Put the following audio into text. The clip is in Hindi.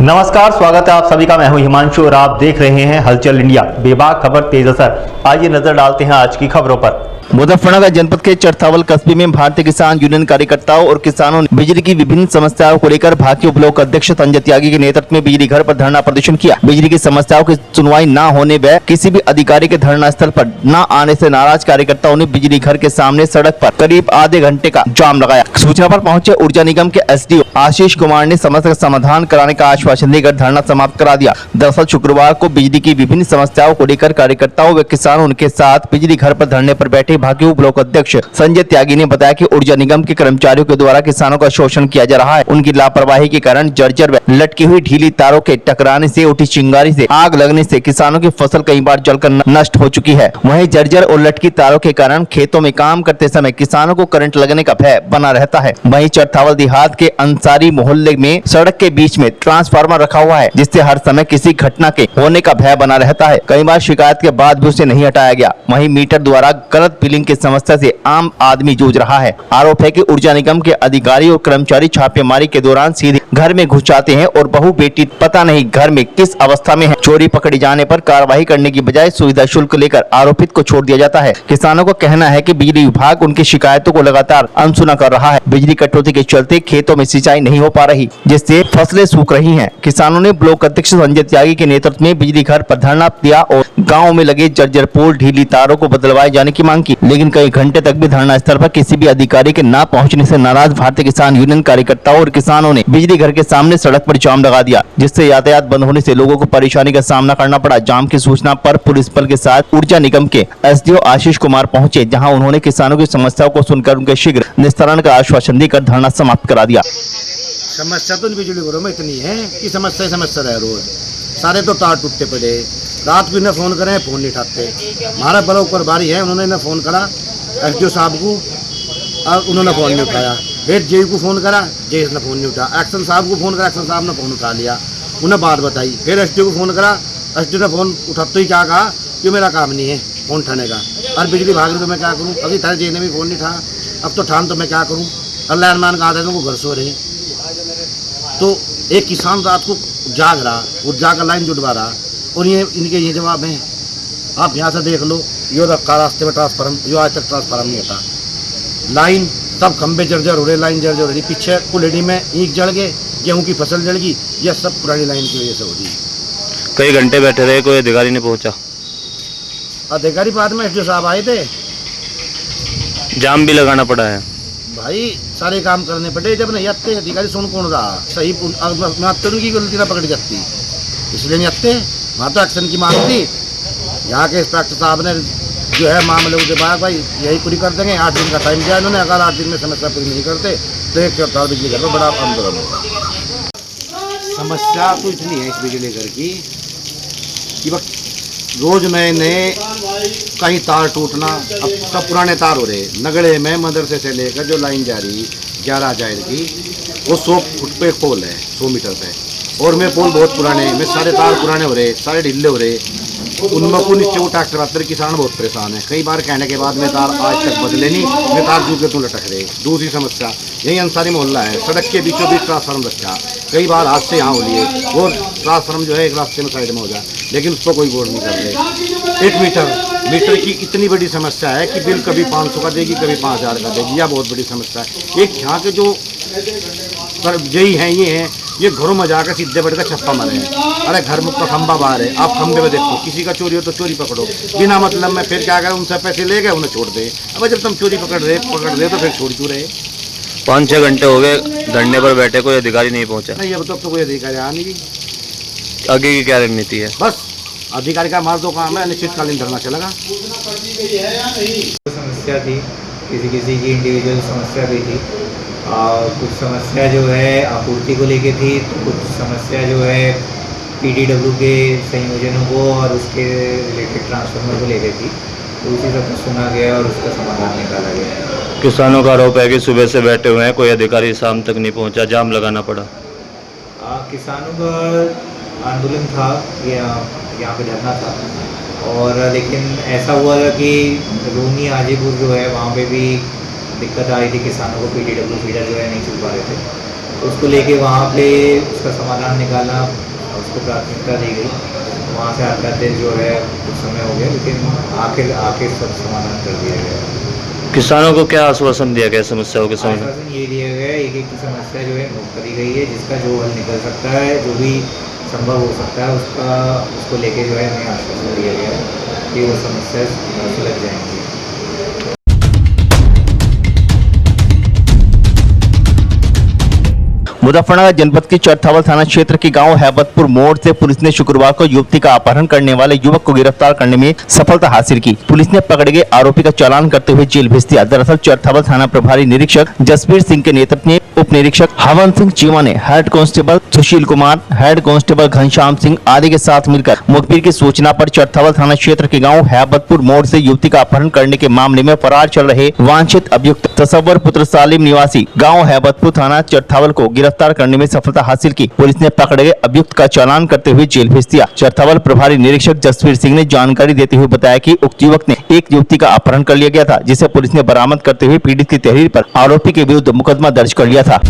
नमस्कार, स्वागत है आप सभी का। मैं हूं हिमांशु और आप देख रहे हैं हलचल इंडिया। बेबाक खबर तेज असर। आइए नजर डालते हैं आज की खबरों पर। मुजफ्फरनगर जनपद के चरथावल कस्बे में भारतीय किसान यूनियन कार्यकर्ताओं और किसानों ने बिजली की विभिन्न समस्याओं को लेकर भाकियू ब्लॉक अध्यक्ष संजय त्यागी के नेतृत्व में बिजली घर पर धरना प्रदर्शन किया। बिजली की समस्याओं की सुनवाई न होने व किसी भी अधिकारी के धरना स्थल पर न आने से नाराज कार्यकर्ताओं ने बिजली घर के सामने सड़क पर करीब आधे घंटे का जाम लगाया। सूचना पर पहुंचे ऊर्जा निगम के एसडीओ आशीष कुमार ने समस्या का समाधान कराने का आश्वासन देकर धरना समाप्त करा दिया। दरअसल शुक्रवार को बिजली की विभिन्न समस्याओं को लेकर कार्यकर्ताओं व किसानों के साथ बिजली घर पर धरने पर बैठे भाकियू ब्लॉक अध्यक्ष संजय त्यागी ने बताया कि ऊर्जा निगम के कर्मचारियों के द्वारा किसानों का शोषण किया जा रहा है। उनकी लापरवाही के कारण जर्जर व लटकी हुई ढीली तारों के टकराने से उठी चिंगारी से आग लगने से किसानों की फसल कई बार जलकर नष्ट हो चुकी है। वहीं जर्जर और लटकी तारों के कारण खेतों में काम करते समय किसानों को करंट लगने का भय बना रहता है। वहीं चरथावल देहात के अंसारी मोहल्ले में सड़क के बीच में ट्रांसफार्मर रखा हुआ है, जिससे हर समय किसी घटना के होने का भय बना रहता है। कई बार शिकायत के बाद भी उसे नहीं हटाया गया। वहीं मीटर द्वारा गलत बिलिंग की समस्या से आम आदमी जूझ रहा है। आरोप है कि ऊर्जा निगम के अधिकारी और कर्मचारी छापेमारी के दौरान सीधे घर में घुस जाते हैं और बहू बेटी पता नहीं घर में किस अवस्था में है। चोरी पकड़ी जाने पर कार्रवाई करने की बजाय सुविधा शुल्क लेकर आरोपित को छोड़ दिया जाता है। किसानों का कहना है कि बिजली विभाग उनकी शिकायतों को लगातार अनसुना कर रहा है। बिजली कटौती के चलते खेतों में सिंचाई नहीं हो पा रही, जिससे फसलें सूख रही हैं। किसानों ने ब्लॉक अध्यक्ष संजय त्यागी के नेतृत्व में बिजली घर पर धरना दिया और गाँव में लगे जर्जर पोल ढीली तारों को बदलवाए जाने की मांग की। लेकिन कई घंटे तक भी धरना स्थल पर किसी भी अधिकारी के न पहुंचने से नाराज भारतीय किसान यूनियन कार्यकर्ताओं और किसानों ने बिजली घर के सामने सड़क पर जाम लगा दिया, जिससे यातायात बंद होने से लोगों को परेशानी का सामना करना पड़ा। जाम की सूचना पर पुलिस बल के साथ ऊर्जा निगम के एसडीओ आशीष कुमार पहुंचे, जहां उन्होंने किसानों की समस्याओं को सुनकर उनके शीघ्र निस्तारण का आश्वासन देकर धरना समाप्त करा दिया। समस्या तो बिजली घरों में इतनी है कि समस्या रह रोज सारे तो तार टूटते पड़े। रात को इन्हें फ़ोन करें, फ़ोन नहीं उठाते। हमारा बड़ा ऊपर बारी है, उन्होंने इन्हें फ़ोन करा एसडीओ साहब को और उन्होंने फ़ोन नहीं उठाया। फिर जेई को फ़ोन करा, जेई ने फ़ोन नहीं उठाया। एक्शन साहब को फ़ोन करा, एक्शन साहब ने फ़ोन उठा लिया, उन्हें बात बताई। फिर एसडीओ को फ़ोन करा, एसडीओ ने फ़ोन उठाते ही क्या कहा कि मेरा काम नहीं है फ़ोन उठाने का। और बिजली भाग रही तो मैं क्या करूँ? अभी था जेई ने भी फ़ोन नहीं उठाया, अब तो ठान तो मैं क्या करूँ? और लैंडमैन का आधा को घर सो रहे। तो एक किसान रात को जाग रहा और जाकर लाइन जुटवा रहा, और ये इनके ये जवाब हैं। आप यहाँ से देख लो, यो रखा रास्ते में ट्रांसफार्म, यो आज तक ट्रांसफार्म नहीं होता। लाइन सब खंबे जर्जर हो रहे, लाइन जर्जर हो रही। पीछे कुलेडी में ईंट जल गए, गेहूँ की फसल जल गई। यह सब पुरानी लाइन की वजह से हो रही है। कई घंटे बैठे रहे, कोई अधिकारी नहीं पहुंचा। अधिकारी बाद में एसडीओ साहब आए थे, जाम भी लगाना पड़ा है भाई सारे काम करने पड़े। जब नहीं आते अधिकारी सुन कौन रहा सही, मैं आते उनकी गलती ना पकड़ जाती, इसलिए नहीं आते। वहाँ तो एक्शन की मांग थी। यहाँ के इंस्पेक्टर साहब ने जो है मामले के बाद भाई यही पूरी कर देंगे। 8 दिन का टाइम दिया इन्होंने, अगर 8 दिन में समस्या पूरी नहीं करते तो एक चौथाई बिजली घर में बड़ा आंदोलन होगा। समस्या तो इतनी है इस बिजली घर की कि वक्त रोज नए नए कहीं तार टूटना। अब सब पुराने तार हो रहे। नगड़े में मदरसे से लेकर जो लाइन जा रही 11 जाहिर की, वो 100 फुट पे पोल है, 100 मीटर पे। और में पोल बहुत पुराने में सारे तार पुराने हो रहे, सारे ढीले हो रहे। उनमें को नीचे वो ट्रैक्टर आते, किसान बहुत परेशान है। कई बार कहने के बाद में तार आज तक बदले नहीं, मैं तार जूट के तो लटक रहे। दूसरी समस्या यही अंसारी मोहल्ला है, सड़क के बीचों बीच ट्रांसफार्म रखा। कई बार हादसे यहाँ हो लिए, वो ट्रांसफार्म जो है एक रास्ते में साइड में हो जाए, लेकिन उसको कोई गौर नहीं कर रहे। एक मीटर की इतनी बड़ी समस्या है कि बिल कभी 500 का देगी, कभी 5000 का देगी। यह बहुत बड़ी समस्या है। एक यहाँ के जो यही हैं ये घरों में जाकर सीधे बैठ कर छप्पा मारे हैं। अरे घर में खंबा बाहर है, आप खंबे में देखो, किसी का चोरी हो तो चोरी पकड़ो बिना मतलब में। फिर क्या करें, उनसे पैसे ले गए, उन्हें छोड़ दे। अब जब तुम चोरी पकड़ रहे तो फिर छोड़ क्यों रहे? 5-6 घंटे हो गए धरने पर बैठे, कोई अधिकारी नहीं पहुंचा। नहीं, अब तक तो कोई अधिकारी आ नहीं। आगे की क्या रणनीति है? बस अधिकारी का हमारा तो काम है, अनिश्चितकालीन धरना चलेगा। समस्या थी, किसी की इंडिविजुअल समस्या भी थी। कुछ समस्या जो है आपूर्ति को लेके थी, तो कुछ समस्या जो है पीडीडब्ल्यू के संयोजनों को और उसके रिलेटेड ट्रांसफार्मर को लेके थी। तो उसी सब को सुना गया और उसका समाधान निकाला गया। किसानों का आरोप है कि सुबह से बैठे हुए हैं, कोई अधिकारी शाम तक नहीं पहुंचा, जाम लगाना पड़ा। किसानों का आंदोलन था, यहाँ पे धरना था, और लेकिन ऐसा हुआ था कि रोनी आजीपुर जो है वहाँ पे भी दिक्कत आई थी। किसानों को पीडीडब्ल्यू फीडर जो है नहीं चल पा रहे थे, उसको लेके वहाँ पे उसका समाधान निकालना उसको प्राथमिकता दी गई। वहाँ से आते आते जो है कुछ समय हो गया, लेकिन आखिर सब समाधान कर दिया गया। किसानों को क्या आश्वासन दिया गया समस्याओं के समाधान? आश्वासन ये दिया गया है, एक की समस्या जो है नोट करी गई है, जिसका जो हल निकल सकता है, जो भी संभव हो सकता है उसको लेके जो है हमें आश्वासन दिया गया है कि वो समस्या सुलझ जाएंगी। मुजफ्फरनगर जनपद के चरथावल थाना क्षेत्र के गांव हैबतपुर मोड़ से पुलिस ने शुक्रवार को युवती का अपहरण करने वाले युवक को गिरफ्तार करने में सफलता हासिल की। पुलिस ने पकड़े गए आरोपी का चालान करते हुए जेल भेज दिया। दरअसल चरथावल थाना प्रभारी निरीक्षक जसवीर सिंह के नेतृत्व में उप निरीक्षक हवन सिंह चीमा ने head constable Sushil Kumar, head constable Ghanshyam Singh आदि के साथ मिलकर मुखबिर की सूचना पर चरथावल थाना क्षेत्र के गाँव हैबतपुर मोड़ से युवती का अपहरण करने के मामले में फरार चल रहे वांछित अभियुक्त तसव्वुर पुत्र सालिम निवासी गाँव हैबतपुर थाना चरथावल को गिरफ्तार करने में सफलता हासिल की। पुलिस ने पकड़े गए अभियुक्त का चालान करते हुए जेल भेज दिया। चरथावल प्रभारी निरीक्षक जसवीर सिंह ने जानकारी देते हुए बताया कि उक्त युवक ने एक युवती का अपहरण कर लिया गया था, जिसे पुलिस ने बरामद करते हुए पीड़ित की तहरीर पर आरोपी के विरुद्ध मुकदमा दर्ज कर लिया था।